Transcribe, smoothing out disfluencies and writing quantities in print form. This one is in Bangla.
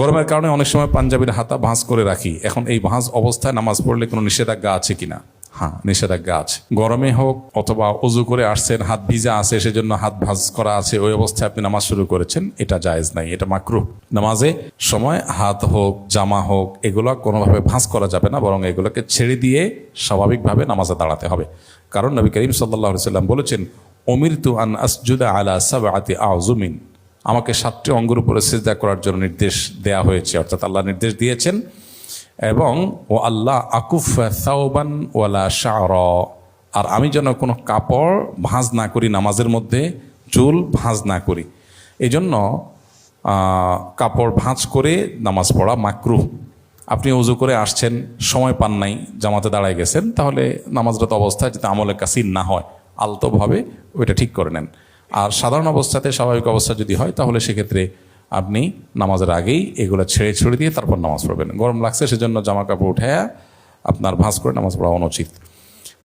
গরমের কারণে অনেক সময় পাঞ্জাবির হাতা ভাঁজ করে রাখি, এখন এই ভাঁজ অবস্থায় নামাজ পড়লে কোনো নিষেধাজ্ঞা আছে কিনা? হ্যাঁ, নিষেধাজ্ঞা আছে। গরমে হোক অথবা অজু করে আসছেন, হাত ভিজা আছে, সেজন্য হাত ভাঁজ করা আছে, ওই অবস্থায় আপনি নামাজ শুরু করেছেন, এটা জায়েজ নাই, এটা মাকরুহ। নামাজে সময় হাত হোক জামা হোক এগুলো কোনোভাবে ভাঁজ করা যাবে না, বরং এগুলোকে ছেড়ে দিয়ে স্বাভাবিকভাবে নামাজে দাঁড়াতে হবে। কারণ নবী করিম সাল্লাল্লাহু আলাইহি সাল্লাম বলেছেন, উমিরতু আন আসজুদা আলা সাবআতি আযুমিন, আমাকে 7টি অঙ্গের উপরে সিজদা করার জন্য নির্দেশ দেয়া হয়েছে, অর্থাৎ আল্লাহ নির্দেশ দিয়েছেন। এবং ও আল্লাহ আকুফা সাওবান ওয়ালা শা'রা, আর আমি যেন কোনো কাপড় ভাঁজ না করি, নামাজের মধ্যে চুল ভাঁজ না করি। এই জন্য কাপড় ভাঁজ করে নামাজ পড়া মাকরুহ। আপনি ওযু করে আসছেন, সময় পান নাই, জামাতে দাঁড়ায় গেছেন, তাহলে নামাজরত অবস্থায় যাতে আমলে কাসির না হয় আলতোভাবে ওইটা ঠিক করে নেন। আর সাধারণ অবস্থাতে স্বাভাবিক অবস্থা যদি হয় তাহলে সেক্ষেত্রে আপনি নামাজের আগেই এগুলো ছেড়ে দিয়ে তারপর নামাজ পড়বেন। গরম লাগছে সেজন্য জামা কাপড় উঠায়া আপনার ভাঁজ করে নামাজ পড়া অনুচিত।